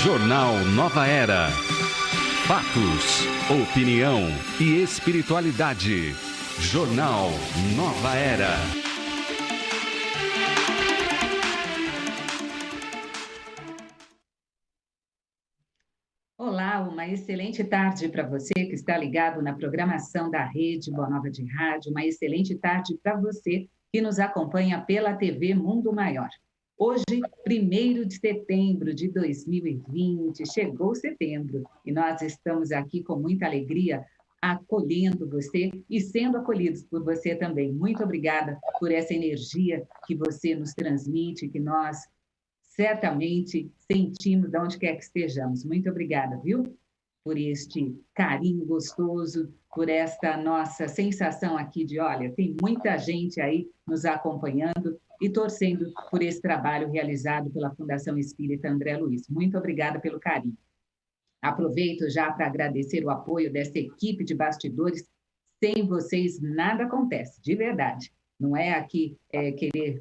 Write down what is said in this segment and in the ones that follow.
Jornal Nova Era. Fatos, opinião e espiritualidade. Jornal Nova Era. Olá, uma excelente tarde para você que está ligado na programação da Rede Boa Nova de Rádio. Uma excelente tarde para você que nos acompanha pela TV Mundo Maior. Hoje, 1º de setembro de 2020, chegou setembro e nós estamos aqui com muita alegria acolhendo você e sendo acolhidos por você também. Muito obrigada por essa energia que você nos transmite, que nós certamente sentimos de onde quer que estejamos. Muito obrigada, viu? Por este carinho gostoso, por esta nossa sensação aqui de, olha, tem muita gente aí nos acompanhando e torcendo por esse trabalho realizado pela Fundação Espírita André Luiz. Muito obrigada pelo carinho. Aproveito já para agradecer o apoio dessa equipe de bastidores. Sem vocês, nada acontece, de verdade. Não é aqui querer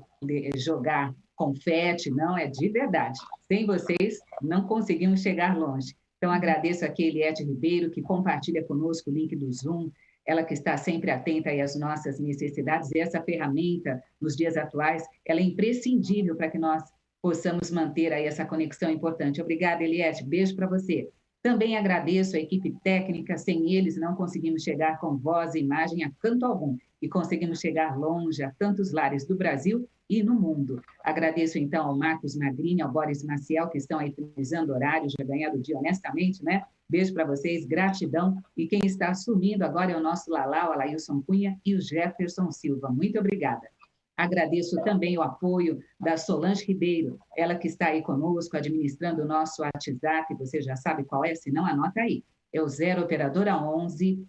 jogar confete, não, é de verdade. Sem vocês, não conseguimos chegar longe. Então, agradeço aqui a Eliette Ribeiro, que compartilha conosco o link do Zoom, ela que está sempre atenta aí às nossas necessidades, e essa ferramenta, nos dias atuais, ela é imprescindível para que nós possamos manter aí essa conexão importante. Obrigada, Eliette, beijo para você. Também agradeço a equipe técnica, sem eles não conseguimos chegar com voz e imagem a canto algum, e conseguimos chegar longe a tantos lares do Brasil e no mundo. Agradeço, então, ao Marcos Magrini, ao Boris Maciel, que estão aí finalizando horário, já ganhando o dia honestamente, né? Beijo para vocês, gratidão. E quem está assumindo agora é o nosso Lalau, o Alailson Cunha e o Jefferson Silva. Muito obrigada. Agradeço também o apoio da Solange Ribeiro, ela que está aí conosco, administrando o nosso WhatsApp, você já sabe qual é, se não, anota aí. É o 0 Operadora 11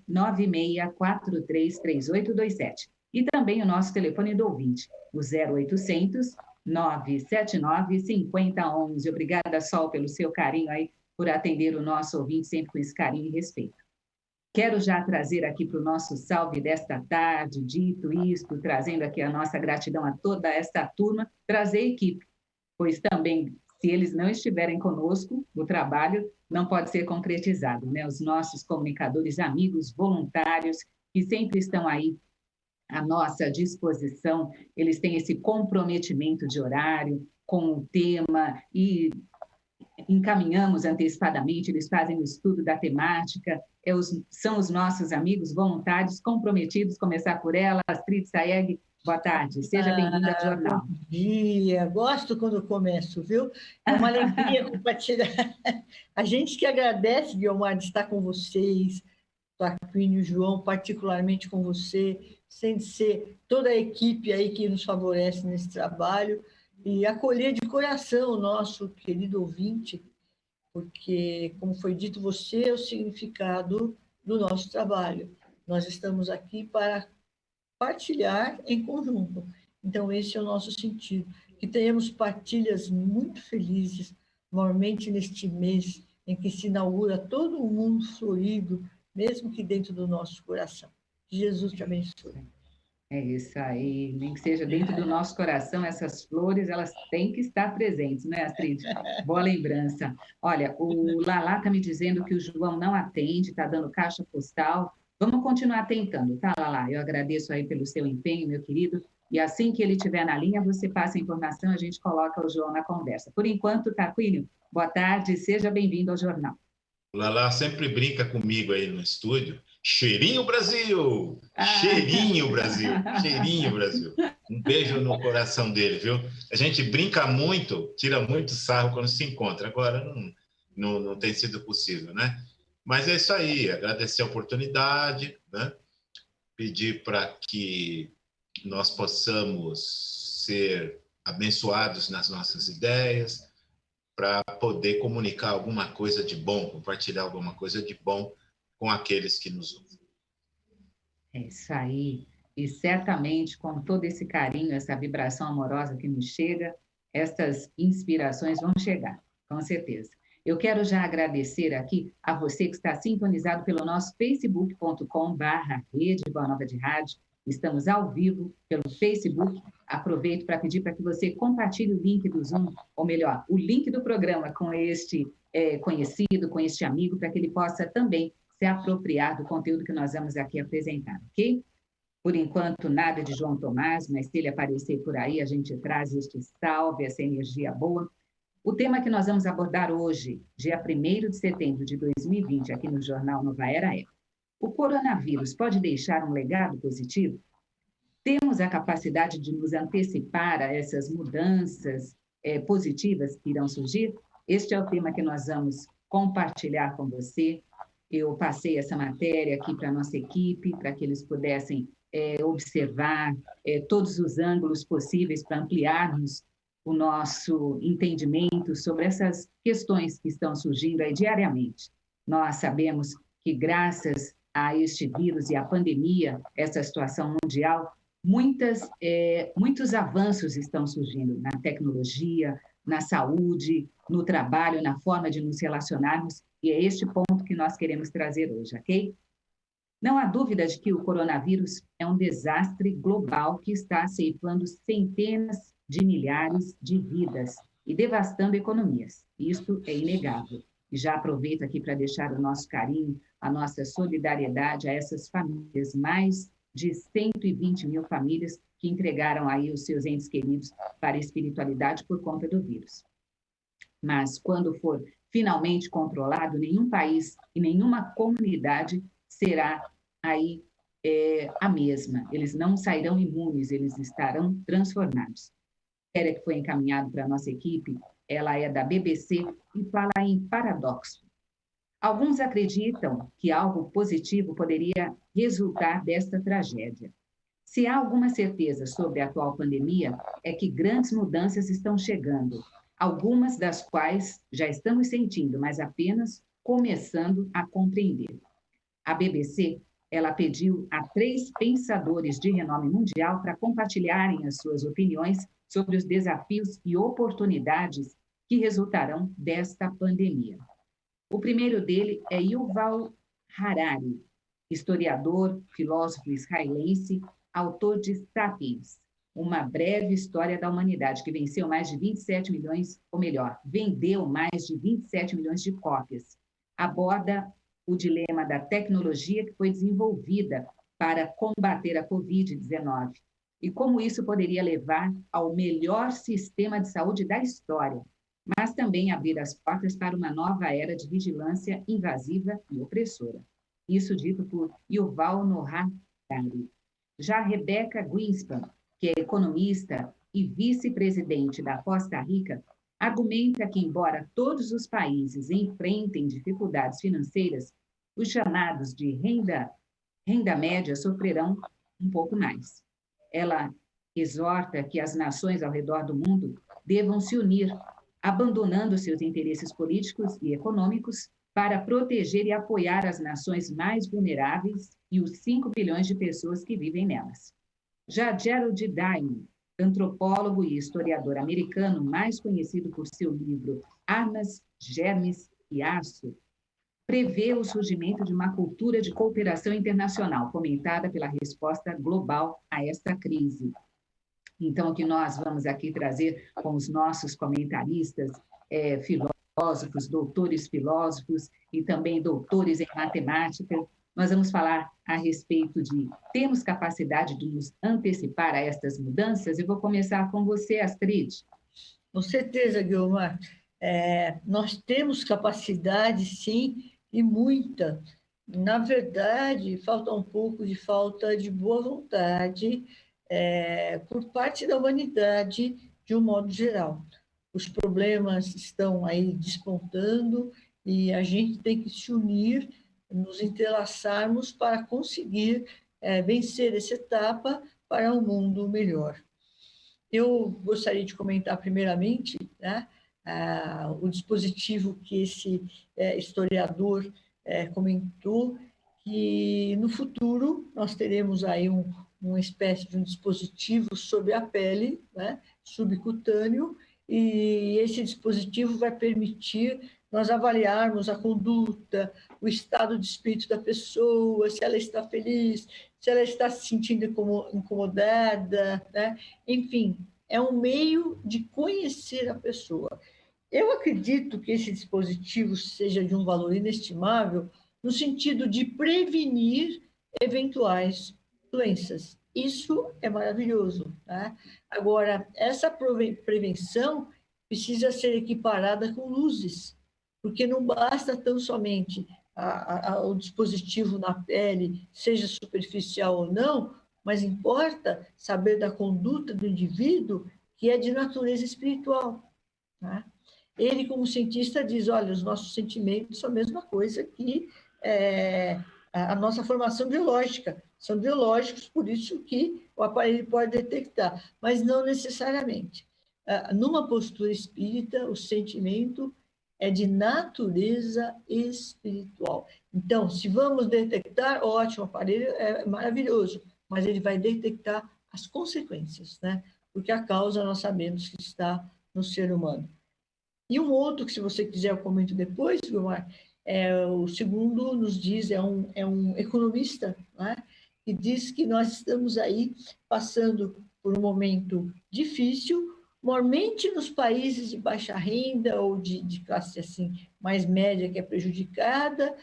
996433827. E também o nosso telefone do ouvinte, o 0800 979 5011. Obrigada, Sol, pelo seu carinho aí, por atender o nosso ouvinte sempre com esse carinho e respeito. Quero já trazer aqui para o nosso salve desta tarde, dito isto, trazendo aqui a nossa gratidão a toda esta turma, trazer a equipe, pois também, se eles não estiverem conosco, o trabalho não pode ser concretizado, né? Os nossos comunicadores, amigos, voluntários, que sempre estão aí à nossa disposição, eles têm esse comprometimento de horário com o tema e encaminhamos antecipadamente, eles fazem o estudo da temática, são os nossos amigos voluntários comprometidos, começar por ela, Astrid Saeg, boa tarde, seja bem-vinda ao jornal. Bom dia, gosto quando eu começo, viu? É uma alegria compartilhar. A gente que agradece, Guilmar, de estar com vocês, Tarquínio e João, particularmente com você, sem ser toda a equipe aí que nos favorece nesse trabalho, e acolher de coração o nosso querido ouvinte, porque, como foi dito, você é o significado do nosso trabalho. Nós estamos aqui para partilhar em conjunto. Então, esse é o nosso sentido. Que tenhamos partilhas muito felizes, normalmente neste mês em que se inaugura todo um mundo florido, mesmo que dentro do nosso coração. Que Jesus te abençoe. É isso aí, nem que seja dentro do nosso coração, essas flores, elas têm que estar presentes, né, Astrid? Boa lembrança. Olha, o Lalá está me dizendo que o João não atende, está dando caixa postal. Vamos continuar tentando, tá, Lalá? Eu agradeço aí pelo seu empenho, meu querido. E assim que ele estiver na linha, você passa a informação, a gente coloca o João na conversa. Por enquanto, Tarquínio, boa tarde, seja bem-vindo ao jornal. O Lalá sempre brinca comigo aí no estúdio. Cheirinho Brasil! Cheirinho Brasil! Cheirinho Brasil! Um beijo no coração dele, viu? A gente brinca muito, tira muito sarro quando se encontra. Agora não tem sido possível, né? Mas é isso aí, agradecer a oportunidade, né? Pedir para que nós possamos ser abençoados nas nossas ideias, para poder comunicar alguma coisa de bom, compartilhar alguma coisa de bom com aqueles que nos ouvem. É isso aí. E certamente, com todo esse carinho, essa vibração amorosa que nos chega, essas inspirações vão chegar, com certeza. Eu quero já agradecer aqui a você que está sintonizado pelo nosso facebook.com/Rede Boa Nova de Rádio. Estamos ao vivo pelo Facebook. Aproveito para pedir para que você compartilhe o link do Zoom, ou melhor, o link do programa com este conhecido, com este amigo, para que ele possa também se apropriar do conteúdo que nós vamos aqui apresentar, ok? Por enquanto, nada de João Tomás, mas se ele aparecer por aí, a gente traz este salve, essa energia boa. O tema que nós vamos abordar hoje, dia 1º de setembro de 2020, aqui no Jornal Nova Era, é: o coronavírus pode deixar um legado positivo? Temos a capacidade de nos antecipar a essas mudanças positivas que irão surgir? Este é o tema que nós vamos compartilhar com você. Eu passei essa matéria aqui para a nossa equipe, para que eles pudessem observar todos os ângulos possíveis para ampliarmos o nosso entendimento sobre essas questões que estão surgindo aí diariamente. Nós sabemos que, graças a este vírus e à pandemia, essa situação mundial, muitos avanços estão surgindo na tecnologia, na saúde, no trabalho, na forma de nos relacionarmos, e é este ponto que nós queremos trazer hoje, ok? Não há dúvida de que o coronavírus é um desastre global que está ceifando centenas de milhares de vidas e devastando economias. Isso é inegável. E já aproveito aqui para deixar o nosso carinho, a nossa solidariedade a essas famílias, mais de 120 mil famílias que entregaram aí os seus entes queridos para a espiritualidade por conta do vírus. Mas quando for finalmente controlado, nenhum país e nenhuma comunidade será aí a mesma. Eles não sairão imunes, eles estarão transformados. A matéria que foi encaminhada para a nossa equipe, ela é da BBC e fala em paradoxo. Alguns acreditam que algo positivo poderia resultar desta tragédia. Se há alguma certeza sobre a atual pandemia, é que grandes mudanças estão chegando, algumas das quais já estamos sentindo, mas apenas começando a compreender. A BBC, ela pediu a 3 pensadores de renome mundial para compartilharem as suas opiniões sobre os desafios e oportunidades que resultarão desta pandemia. O primeiro dele é Yuval Harari, historiador, filósofo israelense, autor de Sapiens, uma breve história da humanidade, que venceu mais de 27 milhões, ou melhor, vendeu mais de 27 milhões de cópias. Aborda o dilema da tecnologia que foi desenvolvida para combater a Covid-19 e como isso poderia levar ao melhor sistema de saúde da história, mas também abrir as portas para uma nova era de vigilância invasiva e opressora. Isso dito por Yuval Noah Harari. Já Rebecca Greenspan, que é economista e vice-presidente da Costa Rica, argumenta que, embora todos os países enfrentem dificuldades financeiras, os chamados de renda média sofrerão um pouco mais. Ela exorta que as nações ao redor do mundo devam se unir, abandonando seus interesses políticos e econômicos para proteger e apoiar as nações mais vulneráveis e os 5 bilhões de pessoas que vivem nelas. Já Gerald Diamond, antropólogo e historiador americano mais conhecido por seu livro Armas, Germes e Aço, prevê o surgimento de uma cultura de cooperação internacional, fomentada pela resposta global a esta crise. Então, o que nós vamos aqui trazer com os nossos comentaristas, filósofos, doutores filósofos e também doutores em matemática, nós vamos falar a respeito de temos capacidade de nos antecipar a estas mudanças? Eu vou começar com você, Astrid. Com certeza, Guilmar. Nós temos capacidade, sim, e muita. Na verdade, falta um pouco de falta de boa vontade por parte da humanidade, de um modo geral. Os problemas estão aí despontando e a gente tem que se unir, nos entrelaçarmos para conseguir vencer essa etapa para um mundo melhor. Eu gostaria de comentar primeiramente, né, o dispositivo que esse historiador comentou, que no futuro nós teremos aí uma espécie de um dispositivo sobre a pele, né, subcutâneo, e esse dispositivo vai permitir nós avaliarmos a conduta, o estado de espírito da pessoa, se ela está feliz, se ela está se sentindo incomodada, né? Enfim, é um meio de conhecer a pessoa. Eu acredito que esse dispositivo seja de um valor inestimável no sentido de prevenir eventuais doenças. Isso é maravilhoso, né? Agora, essa prevenção precisa ser equiparada com luzes, porque não basta tão somente o dispositivo na pele, seja superficial ou não, mas importa saber da conduta do indivíduo que é de natureza espiritual, né? Ele, como cientista, diz, olha, os nossos sentimentos são a mesma coisa que a nossa formação biológica. São biológicos, por isso que o aparelho pode detectar, mas não necessariamente. Numa postura espírita, o sentimento é de natureza espiritual. Então, se vamos detectar, ótimo, o aparelho é maravilhoso, mas ele vai detectar as consequências, né? Porque a causa nós sabemos que está no ser humano. E um outro, que se você quiser eu comento depois, Gilmar, o segundo nos diz, é um economista, né, que diz que nós estamos aí passando por um momento difícil, mormente nos países de baixa renda ou de classe assim, mais média que é prejudicada,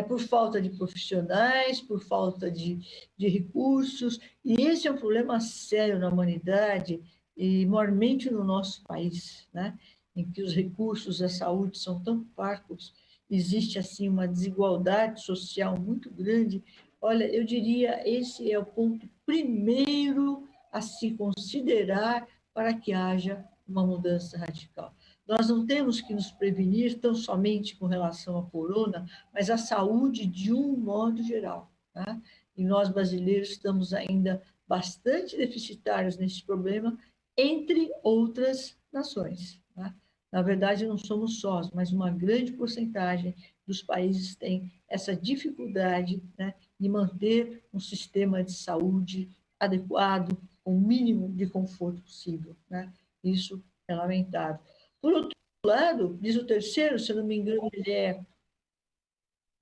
por falta de profissionais, por falta de recursos, e esse é um problema sério na humanidade, e mormente no nosso país, né? Em que os recursos da saúde são tão parcos, existe assim uma desigualdade social muito grande. Olha, eu diria, esse é o ponto primeiro a se considerar para que haja uma mudança radical. Nós não temos que nos prevenir tão somente com relação à corona, mas a saúde de um modo geral, tá? E nós, brasileiros, estamos ainda bastante deficitários nesse problema, entre outras nações, tá? Na verdade, não somos sós, mas uma grande porcentagem dos países tem essa dificuldade, né, de manter um sistema de saúde adequado, com o mínimo de conforto possível, né? Isso é lamentável. Por outro lado, diz o terceiro, se eu não me engano, ele é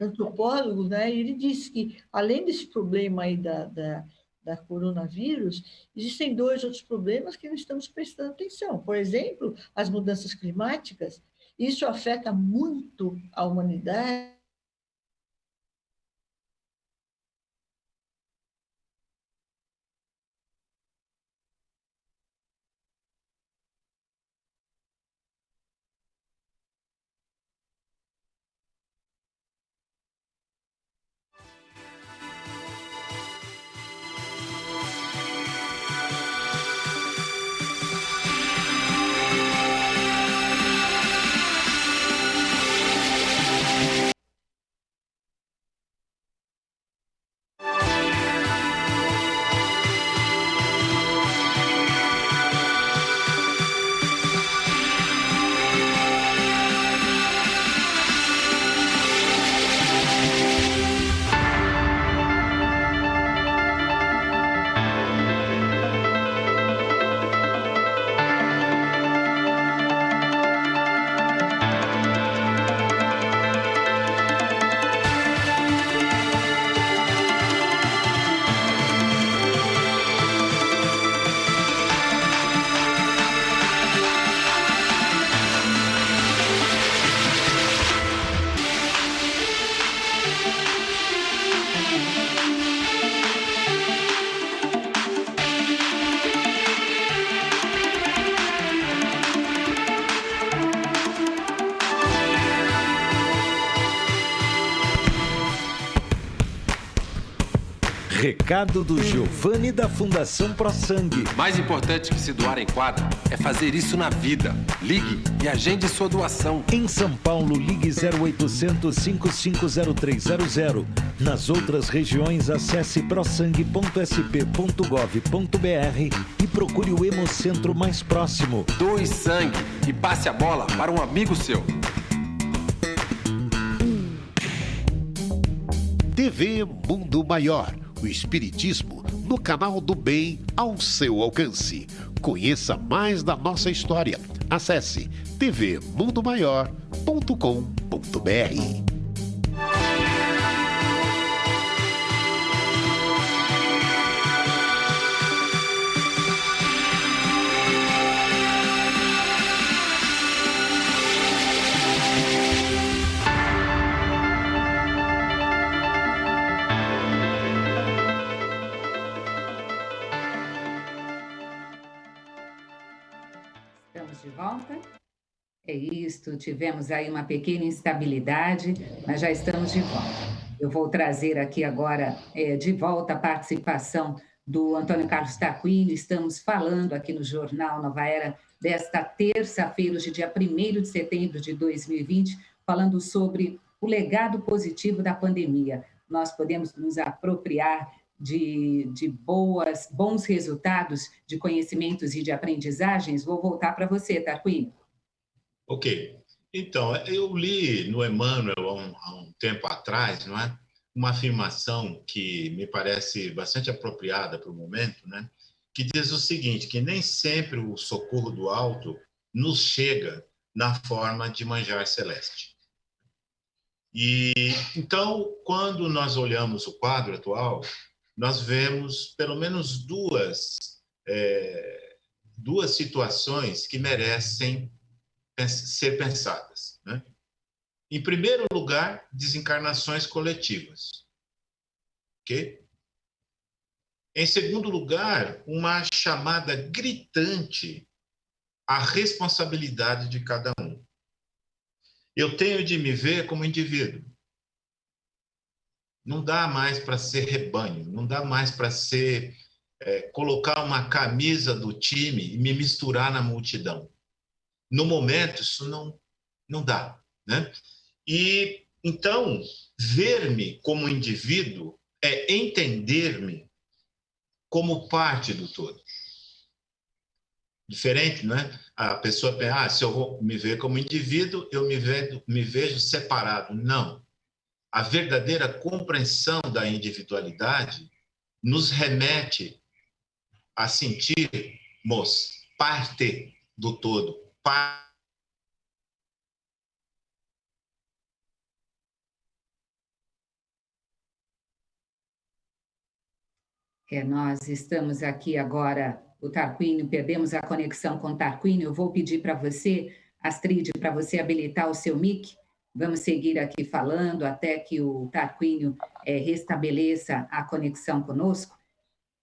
antropólogo, né? E ele diz que, além desse problema aí da coronavírus, existem dois outros problemas que não estamos prestando atenção. Por exemplo, as mudanças climáticas. Isso afeta muito a humanidade. Recado do Giovanni da Fundação Pro Sangue. Mais importante que se doar em quadro é fazer isso na vida. Ligue e agende sua doação. Em São Paulo, ligue 0800 550300. Nas outras regiões, acesse prosangue.sp.gov.br e procure o Hemocentro mais próximo. Doe sangue e passe a bola para um amigo seu. TV Mundo Maior. O Espiritismo no canal do bem ao seu alcance. Conheça mais da nossa história. Acesse tvmundomaior.com.br. de volta? É isto, tivemos aí uma pequena instabilidade, mas já estamos de volta. Eu vou trazer aqui agora de volta a participação do Antônio Carlos Tarquínio. Estamos falando aqui no Jornal Nova Era desta terça-feira, hoje dia 1º de setembro de 2020, falando sobre o legado positivo da pandemia. Nós podemos nos apropriar de bons resultados, de conhecimentos e de aprendizagens? Vou voltar para você, Tarquínio. Ok. Então, eu li no Emmanuel há um tempo atrás, não é? Uma afirmação que me parece bastante apropriada para o momento, né? Que diz o seguinte, que nem sempre o socorro do alto nos chega na forma de manjar celeste. E então, quando nós olhamos o quadro atual, nós vemos pelo menos duas situações que merecem ser pensadas, né? Em primeiro lugar, desencarnações coletivas, ok? Em segundo lugar, uma chamada gritante à responsabilidade de cada um. Eu tenho de me ver como indivíduo. Não dá mais para ser rebanho, não dá mais para ser colocar uma camisa do time e me misturar na multidão. No momento, isso não dá, né? E, então, ver-me como indivíduo é entender-me como parte do todo. Diferente, né? A pessoa pensa, se eu vou me ver como indivíduo, eu me vejo separado. Não. A verdadeira compreensão da individualidade nos remete a sentirmos parte do todo, Nós estamos aqui agora, o Tarquínio, perdemos a conexão com o Tarquínio. Eu vou pedir para você, Astrid, para você habilitar o seu mic. Vamos seguir aqui falando até que o Tarquínio restabeleça a conexão conosco.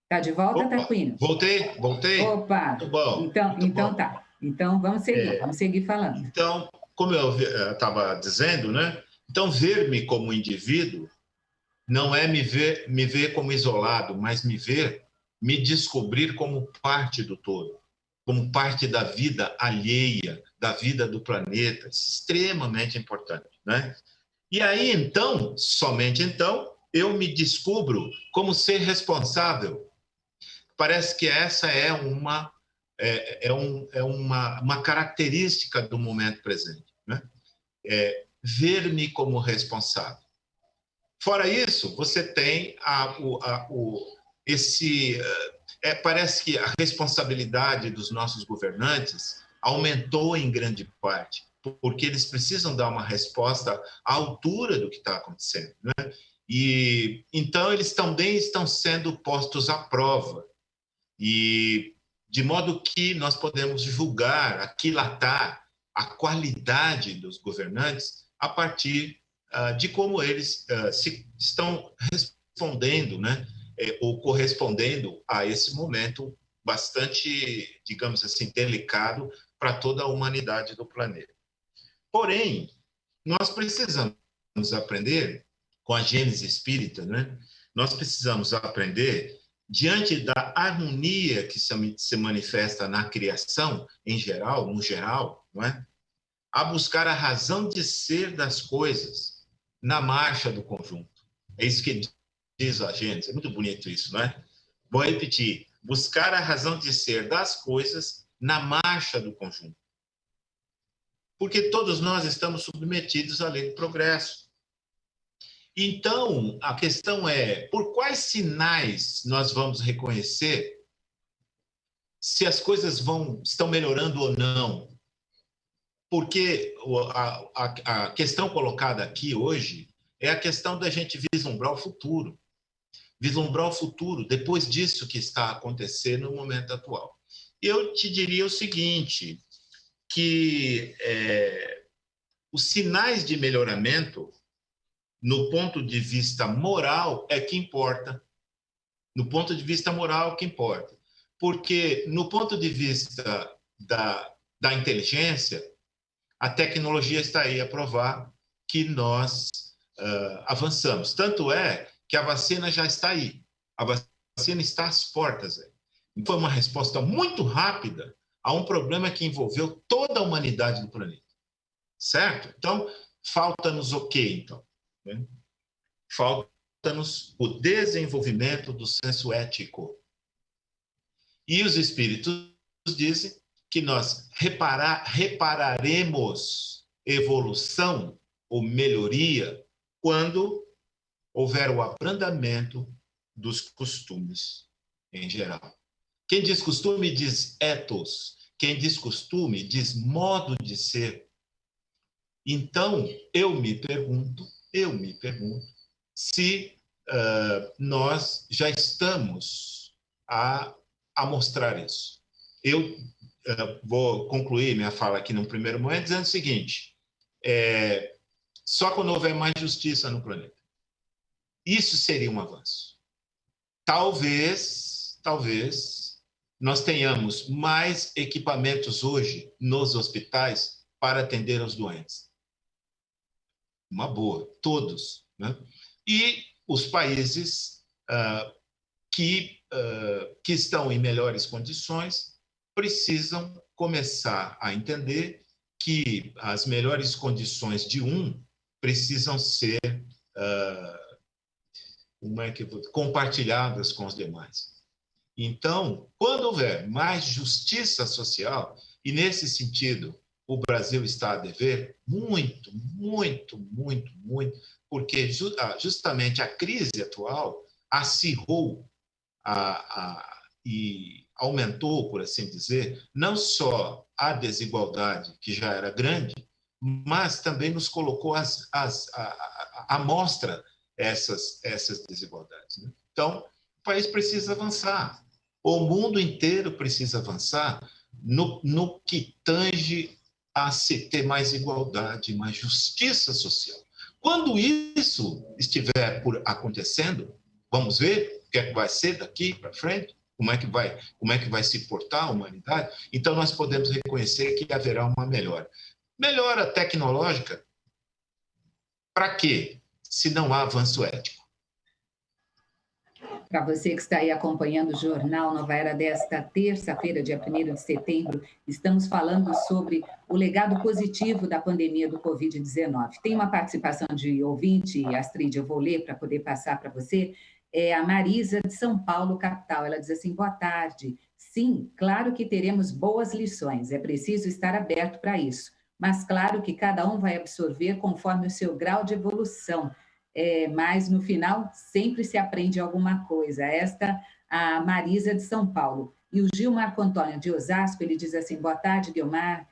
Está de volta, Tarquínio? Voltei. Opa! Muito bom. Então tá. Então vamos seguir falando. Então, como eu estava dizendo, né? Então, ver-me como indivíduo não é me ver como isolado, mas me descobrir como parte do todo, como parte da vida alheia, da vida do planeta, extremamente importante, né? E aí, então, somente então, eu me descubro como ser responsável. Parece que essa é uma característica do momento presente, né? Ver-me como responsável. Fora isso, você tem parece que a responsabilidade dos nossos governantes aumentou em grande parte, porque eles precisam dar uma resposta à altura do que está acontecendo, né? E então eles também estão sendo postos à prova, e de modo que nós podemos julgar, aquilatar a qualidade dos governantes a partir de como eles estão respondendo, né, ou correspondendo a esse momento bastante, digamos assim, delicado para toda a humanidade do planeta. Porém, nós precisamos aprender com a Gênese Espírita, né? Nós precisamos aprender, diante da harmonia que se manifesta na criação, em geral, no geral, não é? A buscar a razão de ser das coisas na marcha do conjunto. É isso que diz a Gênesis. É muito bonito isso, não é? Vou repetir. Buscar a razão de ser das coisas na marcha do conjunto. Porque todos nós estamos submetidos à lei do progresso. Então, a questão é, por quais sinais nós vamos reconhecer se as coisas estão melhorando ou não? Porque a questão colocada aqui hoje é a questão da gente vislumbrar o futuro. Vislumbrar o futuro depois disso que está acontecendo no momento atual. Eu te diria o seguinte, que os sinais de melhoramento, no ponto de vista moral, é que importa. No ponto de vista moral, é que importa. Porque, no ponto de vista da inteligência, a tecnologia está aí a provar que nós avançamos. Tanto é que a vacina já está aí. A vacina está às portas aí. Foi uma resposta muito rápida a um problema que envolveu toda a humanidade do planeta. Certo? Então, falta-nos o quê, então? Falta-nos o desenvolvimento do senso ético. E os espíritos dizem que nós repararemos evolução ou melhoria quando houver o abrandamento dos costumes em geral. Quem diz costume diz ethos, quem diz costume diz modo de ser. Então, eu me pergunto se nós já estamos a mostrar isso. Eu vou concluir minha fala aqui num primeiro momento dizendo o seguinte, só quando houver mais justiça no planeta. Isso seria um avanço. Talvez nós tenhamos mais equipamentos hoje nos hospitais para atender aos doentes. Uma boa, todos. Né? E os países que estão em melhores condições precisam começar a entender que as melhores condições de precisam ser compartilhadas com os demais. Então, quando houver mais justiça social, e nesse sentido o Brasil está a dever muito, porque justamente a crise atual acirrou e aumentou, por assim dizer, não só a desigualdade, que já era grande, mas também nos colocou à mostra essas desigualdades. Né? Então, o país precisa avançar. O mundo inteiro precisa avançar no que tange a se ter mais igualdade, mais justiça social. Quando isso estiver acontecendo, vamos ver o que é que vai ser daqui para frente, como é que vai se portar a humanidade, então nós podemos reconhecer que haverá uma melhora. Melhora tecnológica, para quê? Se não há avanço ético. Para você que está aí acompanhando o Jornal Nova Era desta terça-feira, dia 1º de setembro, estamos falando sobre o legado positivo da pandemia do Covid-19. Tem uma participação de ouvinte, Astrid, eu vou ler para poder passar para você, é a Marisa de São Paulo, capital. Ela diz assim, boa tarde. Sim, claro que teremos boas lições, é preciso estar aberto para isso, mas claro que cada um vai absorver conforme o seu grau de evolução. Mas no final sempre se aprende alguma coisa. Esta a Marisa de São Paulo. E o Gil Marco Antônio de Osasco, ele diz assim, boa tarde, Guiomar,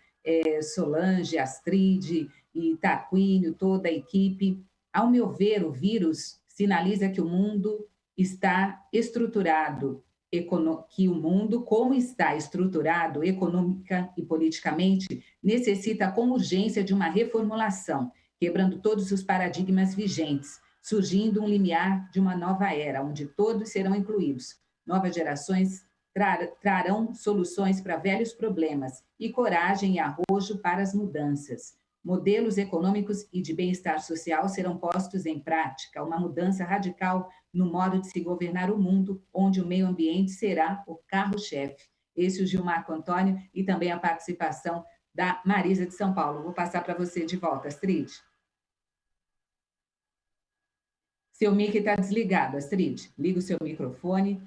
Solange, Astrid e Tarquínio, toda a equipe. Ao meu ver, o vírus sinaliza que o mundo está estruturado, que o mundo, como está estruturado econômica e politicamente, necessita com urgência de uma reformulação, quebrando todos os paradigmas vigentes, surgindo um limiar de uma nova era, onde todos serão incluídos. Novas gerações trarão soluções para velhos problemas e coragem e arrojo para as mudanças. Modelos econômicos e de bem-estar social serão postos em prática, uma mudança radical no modo de se governar o mundo, onde o meio ambiente será o carro-chefe. Esse é o Gilmarco Antônio e também a participação da Marisa de São Paulo. Vou passar para você de volta, Astrid. Seu mic está desligado, Astrid. Liga o seu microfone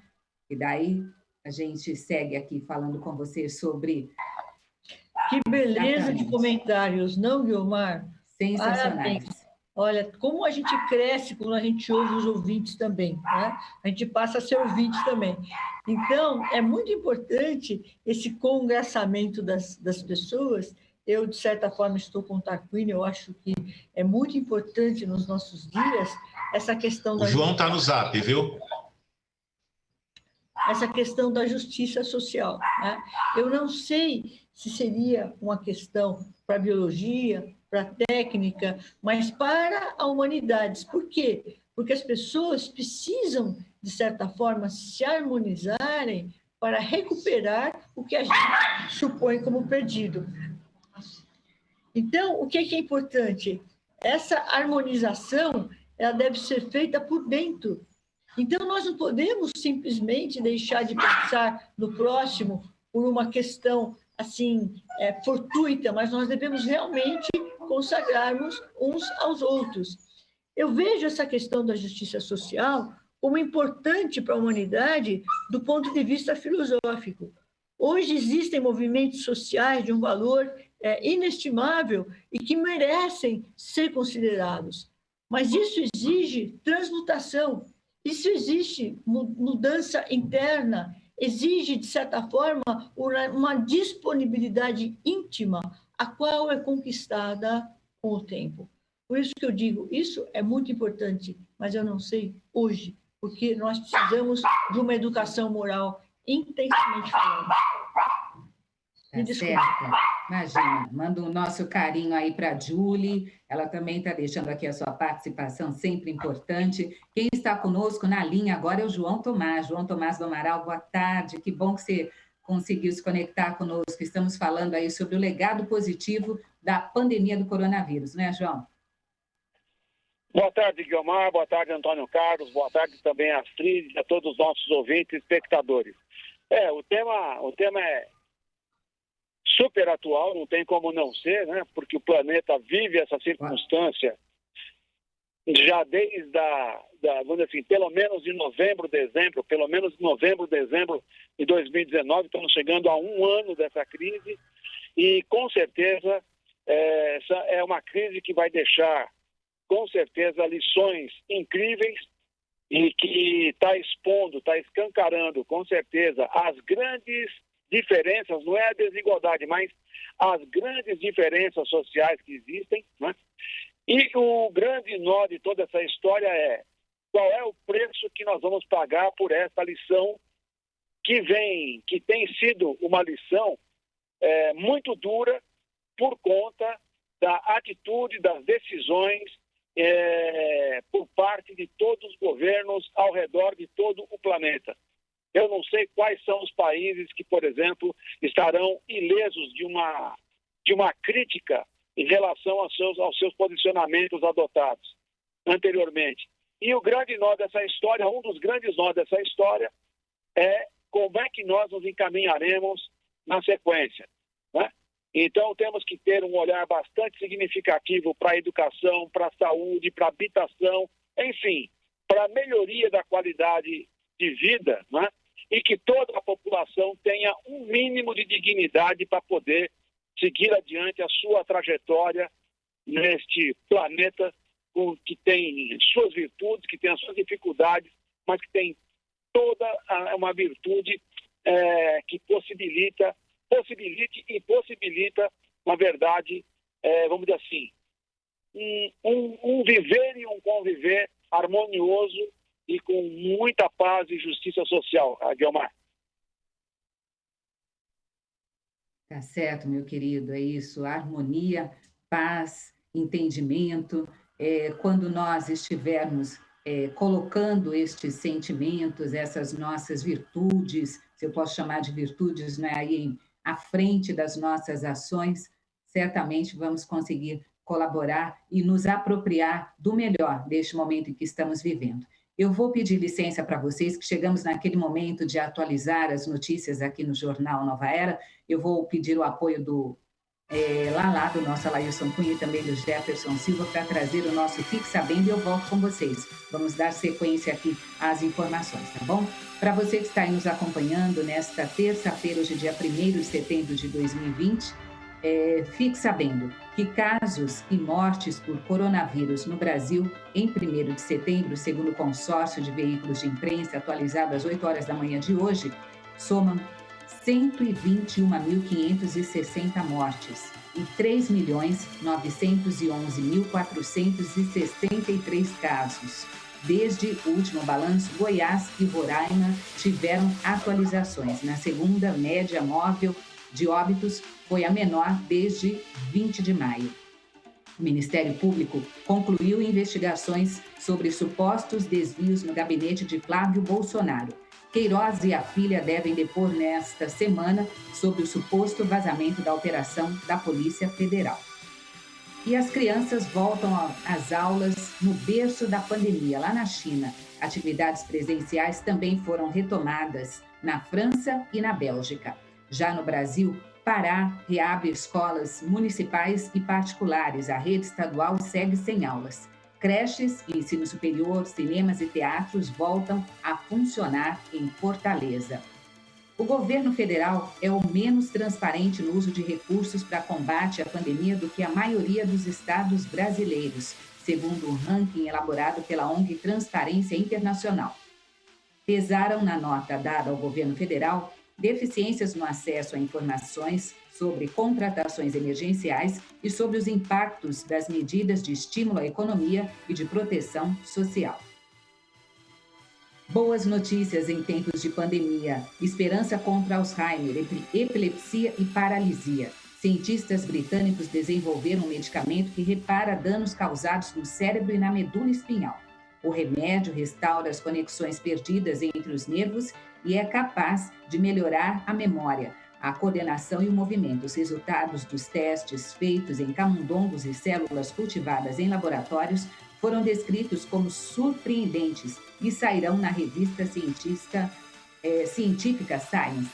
e daí a gente segue aqui falando com você sobre... Que beleza de comentários, não, Guiomar? Sensacionais. Olha, como a gente cresce quando a gente ouve os ouvintes também, né? A gente passa a ser ouvinte também. Então, é muito importante esse congraçamento das pessoas. Eu, de certa forma, estou com o Tarquínio, eu acho que é muito importante nos nossos dias essa questão da... O João está no zap, viu? Essa questão da justiça social. Né? Eu não sei se seria uma questão para a biologia, para a técnica, mas para a humanidade. Por quê? Porque as pessoas precisam, de certa forma, se harmonizarem para recuperar o que a gente supõe como perdido. Então, o que é importante? Essa harmonização, ela deve ser feita por dentro. Então, nós não podemos simplesmente deixar de pensar no próximo por uma questão assim fortuita, mas nós devemos realmente consagrarmos uns aos outros. Eu vejo essa questão da justiça social como importante para a humanidade do ponto de vista filosófico. Hoje existem movimentos sociais de um valor inestimável e que merecem ser considerados. Mas isso exige transmutação, isso exige mudança interna, exige, de certa forma, uma disponibilidade íntima, a qual é conquistada com o tempo. Por isso que eu digo, isso é muito importante, mas eu não sei hoje, porque nós precisamos de uma educação moral intensamente falando. Tá certo. Imagina, manda o nosso carinho aí para a Julie, ela também está deixando aqui a sua participação, sempre importante. Quem está conosco na linha agora é o João Tomás do Amaral, boa tarde, que bom que você conseguiu se conectar conosco. Estamos falando aí sobre o legado positivo da pandemia do coronavírus, não é, João? Boa tarde, Guiomar, boa tarde, Antônio Carlos, boa tarde também a Astrid e a todos os nossos ouvintes e espectadores. O tema é super atual, não tem como não ser, né? Porque o planeta vive essa circunstância já desde vamos dizer assim, pelo menos de novembro, dezembro de 2019, estamos chegando a 1 ano dessa crise e, com certeza, essa é uma crise que vai deixar, com certeza, lições incríveis e que está expondo, está escancarando, com certeza, as grandes diferenças, não é a desigualdade, mas as grandes diferenças sociais que existem, né? E o grande nó de toda essa história é qual é o preço que nós vamos pagar por essa lição que tem sido uma lição muito dura por conta da atitude, das decisões por parte de todos os governos ao redor de todo o planeta. Eu não sei quais são os países que, por exemplo, estarão ilesos de uma crítica em relação aos seus posicionamentos adotados anteriormente. E o grande nó dessa história, um dos grandes nós dessa história, é como é que nós nos encaminharemos na sequência, né? Então, temos que ter um olhar bastante significativo para a educação, para a saúde, para a habitação, enfim, para a melhoria da qualidade de vida, né? E que toda a população tenha um mínimo de dignidade para poder seguir adiante a sua trajetória neste planeta que tem suas virtudes, que tem as suas dificuldades, mas que tem toda uma virtude que possibilita, na verdade, vamos dizer assim, um viver e um conviver harmonioso e com muita paz e justiça social, Guiomar. Tá certo, meu querido, é isso, harmonia, paz, entendimento. Quando nós estivermos colocando estes sentimentos, essas nossas virtudes, se eu posso chamar de virtudes, né, aí à frente das nossas ações, certamente vamos conseguir colaborar e nos apropriar do melhor deste momento em que estamos vivendo. Eu vou pedir licença para vocês, que chegamos naquele momento de atualizar as notícias aqui no Jornal Nova Era. Eu vou pedir o apoio do Lalá, do nosso Alailson Cunha e também do Jefferson Silva para trazer o nosso Fique Sabendo e eu volto com vocês. Vamos dar sequência aqui às informações, tá bom? Para você que está aí nos acompanhando nesta terça-feira, hoje dia 1º de setembro de 2020, fique sabendo que casos e mortes por coronavírus no Brasil em 1º de setembro, segundo o consórcio de veículos de imprensa atualizado às 8 horas da manhã de hoje, somam 121.560 mortes e 3.911.463 casos. Desde o último balanço, Goiás e Roraima tiveram atualizações. Na segunda, média móvel de óbitos foi a menor desde 20 de maio. O Ministério Público concluiu investigações sobre supostos desvios no gabinete de Flávio Bolsonaro. Queiroz e a filha devem depor nesta semana sobre o suposto vazamento da operação da Polícia Federal. E as crianças voltam às aulas no berço da pandemia, lá na China. Atividades presenciais também foram retomadas na França e na Bélgica. Já no Brasil, Pará reabre escolas municipais e particulares. A rede estadual segue sem aulas. Creches, ensino superior, cinemas e teatros voltam a funcionar em Fortaleza. O governo federal é o menos transparente no uso de recursos para combate à pandemia do que a maioria dos estados brasileiros, segundo um ranking elaborado pela ONG Transparência Internacional. Pesaram na nota dada ao governo federal deficiências no acesso a informações sobre contratações emergenciais e sobre os impactos das medidas de estímulo à economia e de proteção social. Boas notícias em tempos de pandemia. Esperança contra Alzheimer, epilepsia e paralisia. Cientistas britânicos desenvolveram um medicamento que repara danos causados no cérebro e na medula espinhal. O remédio restaura as conexões perdidas entre os nervos e é capaz de melhorar a memória, a coordenação e o movimento. Os resultados dos testes feitos em camundongos e células cultivadas em laboratórios foram descritos como surpreendentes e sairão na revista científica Science.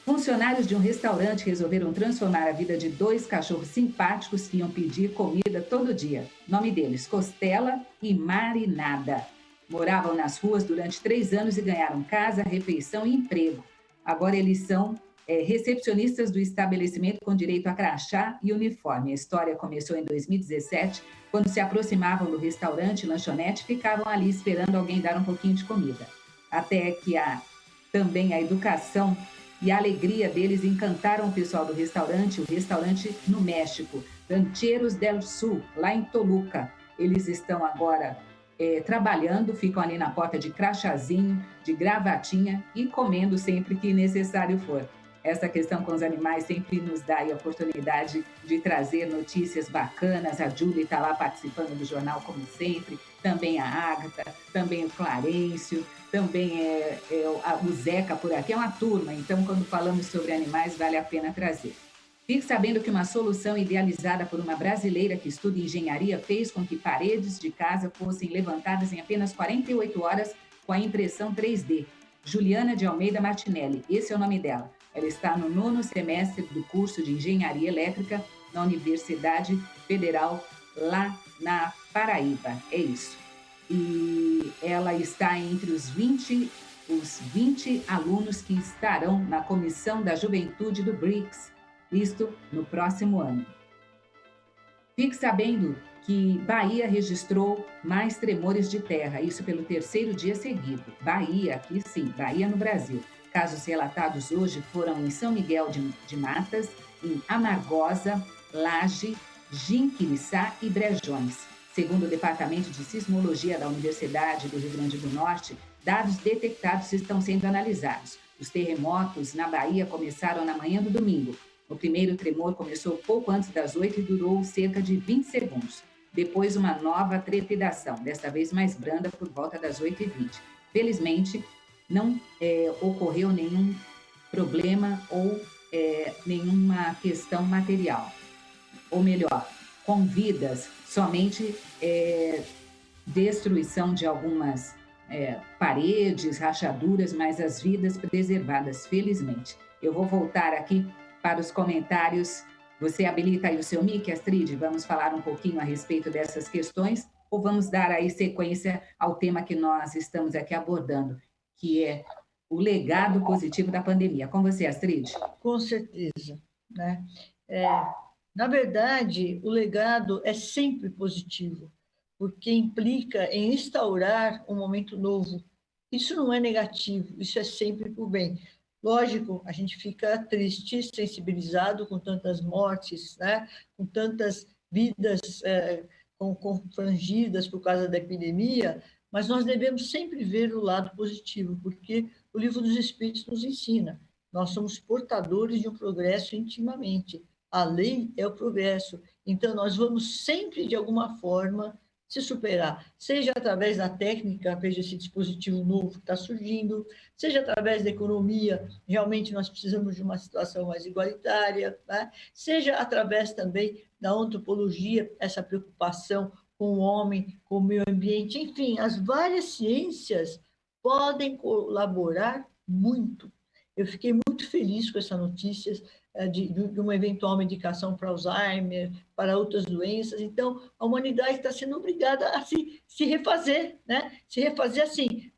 Funcionários de um restaurante resolveram transformar a vida de 2 cachorros simpáticos que iam pedir comida todo dia. Nome deles, Costela e Marinada. Moravam nas ruas durante 3 anos e ganharam casa, refeição e emprego. Agora eles são recepcionistas do estabelecimento com direito a crachá e uniforme. A história começou em 2017, quando se aproximavam do restaurante e lanchonete e ficavam ali esperando alguém dar um pouquinho de comida. Até que também a educação e a alegria deles encantaram o pessoal do restaurante, o restaurante no México, Rancheros del Sul, lá em Toluca. Eles estão agora trabalhando, ficam ali na porta de crachazinho, de gravatinha e comendo sempre que necessário for. Essa questão com os animais sempre nos dá a oportunidade de trazer notícias bacanas. A Júlia está lá participando do jornal, como sempre. Também a Ágata, também o Clarencio, também o Zeca por aqui. É uma turma, então, quando falamos sobre animais, vale a pena trazer. Fique sabendo que uma solução idealizada por uma brasileira que estuda engenharia fez com que paredes de casa fossem levantadas em apenas 48 horas com a impressão 3D. Juliana de Almeida Martinelli, esse é o nome dela. Ela está no 9º semestre do curso de Engenharia Elétrica na Universidade Federal, lá na Paraíba. É isso. E ela está entre os 20 alunos que estarão na Comissão da Juventude do BRICS, isto no próximo ano. Fique sabendo que Bahia registrou mais tremores de terra, isso pelo 3º dia seguido. Bahia, aqui sim, Bahia no Brasil. Casos relatados hoje foram em São Miguel de Matas, em Amargosa, Laje, Jinquiriçá e Brejões. Segundo o Departamento de Sismologia da Universidade do Rio Grande do Norte, dados detectados estão sendo analisados. Os terremotos na Bahia começaram na manhã do domingo. O primeiro tremor começou pouco antes das 8 e durou cerca de 20 segundos. Depois, uma nova trepidação, desta vez mais branda, por volta das 8h20. Felizmente, não ocorreu nenhum problema ou nenhuma questão material. Ou melhor, com vidas, somente destruição de algumas paredes, rachaduras, mas as vidas preservadas, felizmente. Eu vou voltar aqui para os comentários. Você habilita aí o seu mic, Astrid? Vamos falar um pouquinho a respeito dessas questões ou vamos dar aí sequência ao tema que nós estamos aqui abordando, que é o legado positivo da pandemia. Com você, Astrid? Com certeza, né? Na verdade, o legado é sempre positivo, porque implica em instaurar um momento novo. Isso não é negativo, isso é sempre por bem. Lógico, a gente fica triste, sensibilizado com tantas mortes, né? Com tantas vidas confrangidas por causa da epidemia, mas nós devemos sempre ver o lado positivo, porque o Livro dos Espíritos nos ensina. Nós somos portadores de um progresso intimamente. A lei é o progresso. Então, nós vamos sempre, de alguma forma, se superar, seja através da técnica, veja esse dispositivo novo que está surgindo, seja através da economia, realmente nós precisamos de uma situação mais igualitária, né? Seja através também da antropologia, essa preocupação com o homem, com o meio ambiente, enfim, as várias ciências podem colaborar muito. Eu fiquei muito feliz com essa notícia de uma eventual medicação para Alzheimer, para outras doenças. Então, a humanidade está sendo obrigada a se refazer, né? Se refazer assim,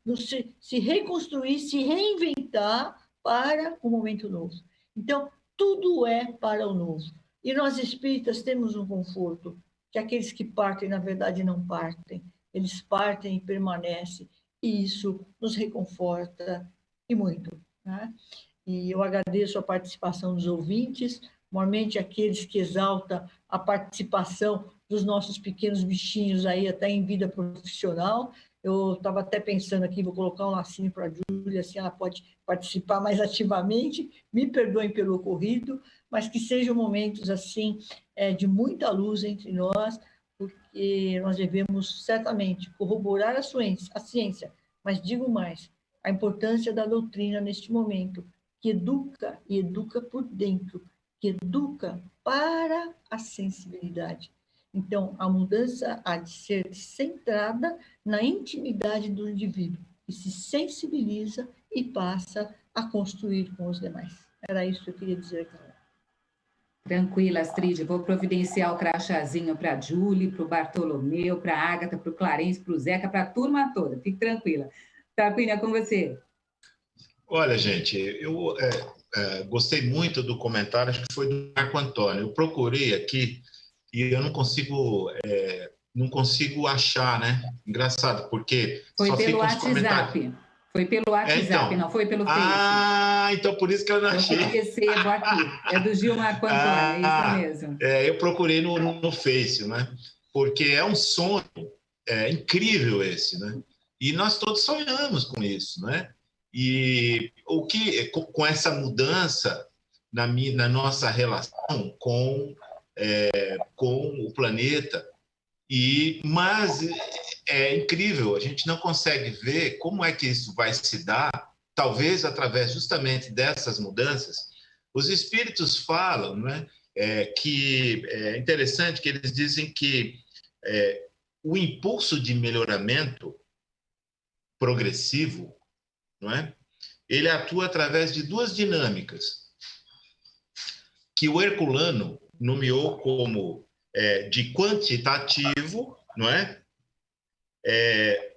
se reconstruir, se reinventar para o momento novo. Então, tudo é para o novo. E nós espíritas temos um conforto, que aqueles que partem, na verdade, não partem. Eles partem e permanecem. E isso nos reconforta e muito, né? E eu agradeço a participação dos ouvintes, normalmente aqueles que exaltam a participação dos nossos pequenos bichinhos aí até em vida profissional. Eu estava até pensando aqui, vou colocar um lacinho para a Júlia, assim ela pode participar mais ativamente. Me perdoem pelo ocorrido, mas que sejam momentos assim de muita luz entre nós, porque nós devemos certamente corroborar a ciência, mas digo mais, a importância da doutrina neste momento, que educa e educa por dentro, que educa para a sensibilidade. Então, a mudança há de ser centrada na intimidade do indivíduo, que se sensibiliza e passa a construir com os demais. Era isso que eu queria dizer, Carol. Tranquila, Astrid, vou providenciar o crachazinho para a Júlia, para o Bartolomeu, para a Ágata, para o Clarence, para o Zeca, para a turma toda. Fique tranquila. Tarquínio, é com você. Olha, gente, eu gostei muito do comentário, acho que foi do Marco Antônio. Eu procurei aqui e eu não consigo achar, né? Engraçado, porque foi só pelo ficam os WhatsApp. comentários. Foi pelo WhatsApp, então, não foi pelo Face. Ah, então por isso que eu não achei. Eu recebo aqui. É do Gil Marco Antônio, é isso mesmo. Eu procurei no Face, né? Porque é um sonho incrível esse, né? E nós todos sonhamos com isso, né? E o que com essa mudança na nossa relação com o planeta, mas é incrível, a gente não consegue ver como é que isso vai se dar, talvez através justamente dessas mudanças. Os espíritos falam, né, que é interessante que eles dizem que o impulso de melhoramento progressivo, não é? Ele atua através de duas dinâmicas que o Herculano nomeou como de quantitativo, não é?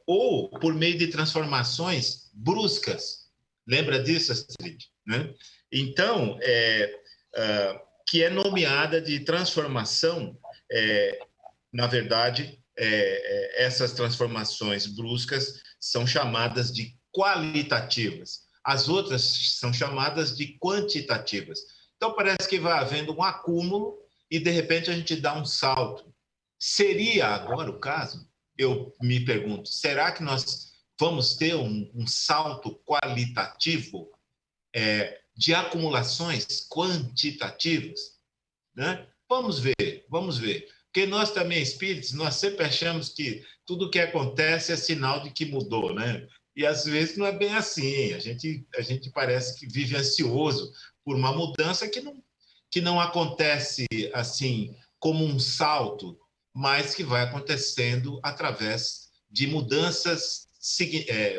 Ou por meio de transformações bruscas. Lembra disso, Astrid? Né? Então, que é nomeada de transformação, na verdade, essas transformações bruscas são chamadas de qualitativas. As outras são chamadas de quantitativas. Então, parece que vai havendo um acúmulo e, de repente, a gente dá um salto. Seria agora o caso? Eu me pergunto, será que nós vamos ter um salto qualitativo de acumulações quantitativas? Né? Vamos ver. Porque nós também, espíritos, nós sempre achamos que tudo que acontece é sinal de que mudou, né? E às vezes não é bem assim. A gente parece que vive ansioso por uma mudança que não acontece assim como um salto, mas que vai acontecendo através de mudanças,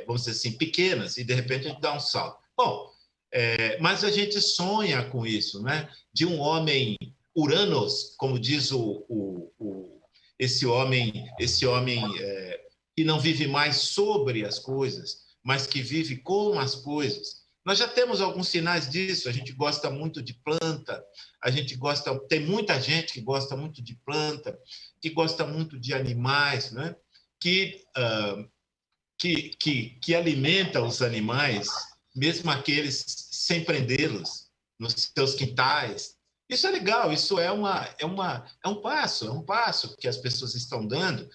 vamos dizer assim, pequenas, e de repente a gente dá um salto. Bom, mas a gente sonha com isso, né? De um homem Uranos, como diz esse homem que não vive mais sobre as coisas, mas que vive com as coisas. Nós já temos alguns sinais disso. A gente gosta muito de planta, tem muita gente que gosta muito de planta, que gosta muito de animais, né? Que alimenta os animais, mesmo aqueles sem prendê-los, nos seus quintais. Isso é legal, isso é um passo que as pessoas estão dando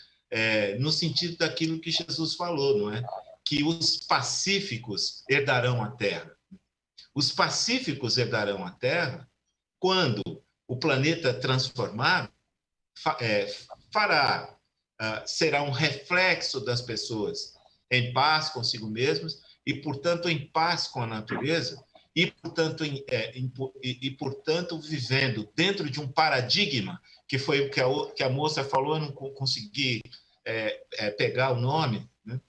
no sentido daquilo que Jesus falou, não é? Que os pacíficos herdarão a terra. Os pacíficos herdarão a terra quando o planeta transformar fará será um reflexo das pessoas em paz consigo mesmas e, portanto, em paz com a natureza e, portanto, vivendo dentro de um paradigma, que foi o que a moça falou, eu não consegui pegar o nome, né?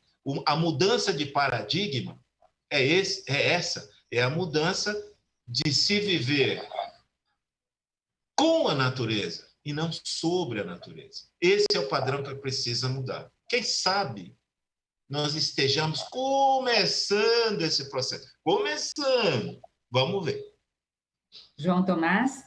A mudança de paradigma é a mudança de se viver com a natureza e não sobre a natureza. Esse é o padrão que precisa mudar. Quem sabe nós estejamos começando esse processo. Começando. Vamos ver. João Tomás?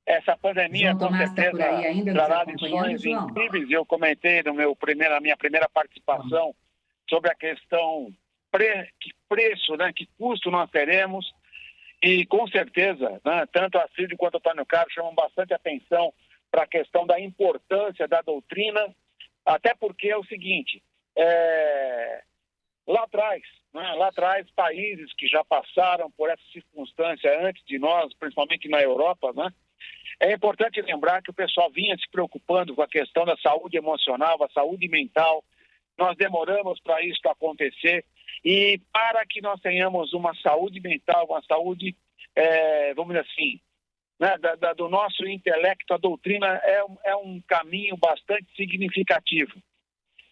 Essa pandemia, João Tomás, com certeza, tá por aí ainda, trará nos acompanhando, lições João? incríveis. Eu comentei na minha primeira participação sobre a questão que preço, né, que custo nós teremos. E, com certeza, né, tanto a Astrid quanto o Antônio Carlos chamam bastante atenção para a questão da importância da doutrina, até porque é o seguinte, lá atrás, países que já passaram por essa circunstância antes de nós, principalmente na Europa, né, é importante lembrar que o pessoal vinha se preocupando com a questão da saúde emocional, a saúde mental. Nós demoramos para isso acontecer. E para que nós tenhamos uma saúde mental, uma saúde, vamos dizer assim, né, do nosso intelecto, a doutrina é um caminho bastante significativo.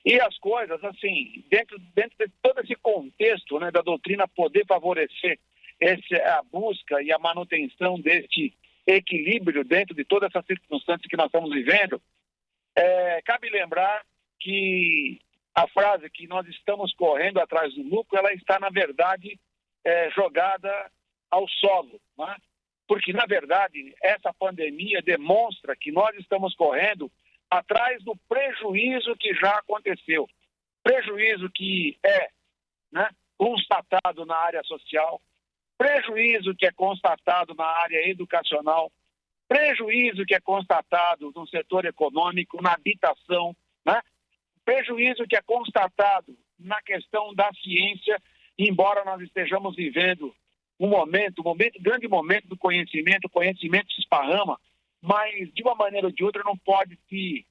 E as coisas, assim, dentro de todo esse contexto, né, da doutrina poder favorecer a busca e a manutenção deste equilíbrio dentro de toda essa circunstância que nós estamos vivendo, cabe lembrar que a frase que nós estamos correndo atrás do lucro, ela está, na verdade, jogada ao solo, né? Porque, na verdade, essa pandemia demonstra que nós estamos correndo atrás do prejuízo que já aconteceu. Prejuízo que é, né, constatado na área social, prejuízo que é constatado na área educacional, prejuízo que é constatado no setor econômico, na habitação, né? Prejuízo que é constatado na questão da ciência, embora nós estejamos vivendo um grande momento do conhecimento, o conhecimento se esparrama, mas de uma maneira ou de outra não pode se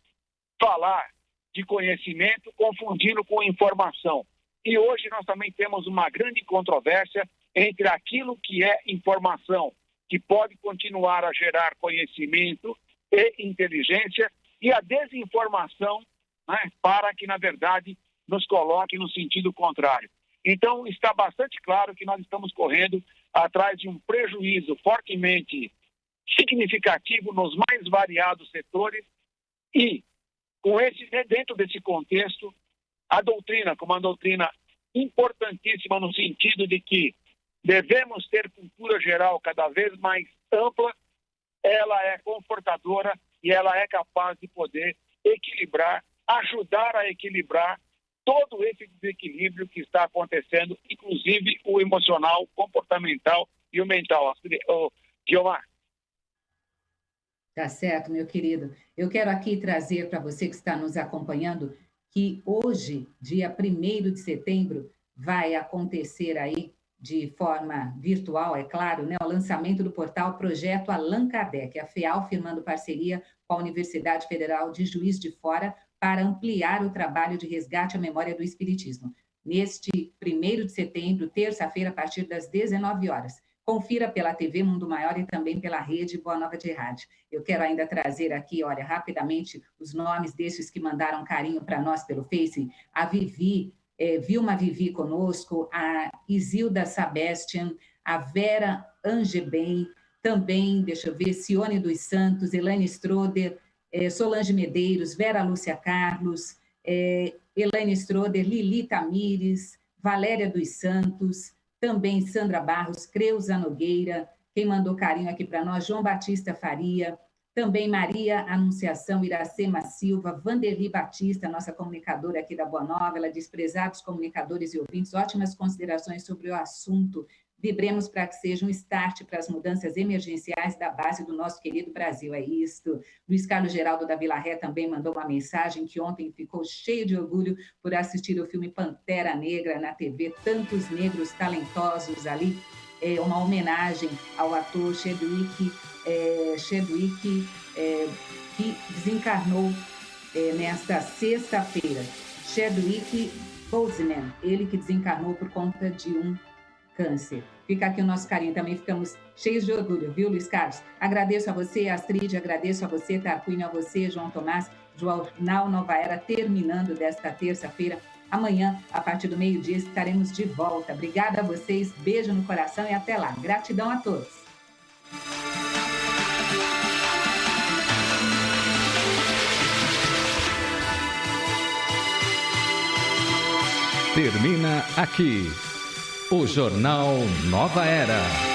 falar de conhecimento confundindo com informação. E hoje nós também temos uma grande controvérsia entre aquilo que é informação, que pode continuar a gerar conhecimento e inteligência, e a desinformação, né, para que, na verdade, nos coloque no sentido contrário. Então, está bastante claro que nós estamos correndo atrás de um prejuízo fortemente significativo nos mais variados setores e, dentro desse contexto, a doutrina, como uma doutrina importantíssima no sentido de que devemos ter cultura geral cada vez mais ampla, ela é confortadora e ela é capaz de poder equilibrar, ajudar a equilibrar todo esse desequilíbrio que está acontecendo, inclusive o emocional, comportamental e o mental. Guiomar. Tá certo, meu querido. Eu quero aqui trazer para você que está nos acompanhando que hoje, dia 1º de setembro, vai acontecer aí de forma virtual, é claro, né, o lançamento do portal Projeto Allan Kardec, a FEAL firmando parceria com a Universidade Federal de Juiz de Fora para ampliar o trabalho de resgate à memória do Espiritismo. Neste 1º de setembro, terça-feira, a partir das 19 horas. Confira pela TV Mundo Maior e também pela rede Boa Nova de Rádio. Eu quero ainda trazer aqui, olha, rapidamente, os nomes desses que mandaram carinho para nós pelo Face. A Vivi, Vilma Vivi conosco, a Isilda Sebastian, a Vera Angebem, também, deixa eu ver, Cione dos Santos, Elaine Stroder, Solange Medeiros, Vera Lúcia Carlos, Elaine Stroder, Lili Tamires, Valéria dos Santos, também Sandra Barros, Creuza Nogueira, quem mandou carinho aqui para nós, João Batista Faria, também Maria Anunciação Iracema Silva, Vanderly Batista, nossa comunicadora aqui da Boa Nova, ela diz, prezados comunicadores e ouvintes, ótimas considerações sobre o assunto, vibremos para que seja um start para as mudanças emergenciais da base do nosso querido Brasil, é isto. Luiz Carlos Geraldo da Vila Ré também mandou uma mensagem que ontem ficou cheio de orgulho por assistir o filme Pantera Negra na TV, tantos negros talentosos ali, uma homenagem ao ator Chadwick, que desencarnou nesta sexta-feira. Chadwick Boseman, ele que desencarnou por conta de um câncer. Fica aqui o nosso carinho, também ficamos cheios de orgulho, viu, Luiz Carlos? Agradeço a você, Astrid, agradeço a você, Tarquínio, a você, João Tomás, Jornal Nova Era, terminando desta terça-feira. Amanhã, a partir do meio-dia, estaremos de volta. Obrigada a vocês, beijo no coração e até lá. Gratidão a todos. Termina aqui o Jornal Nova Era.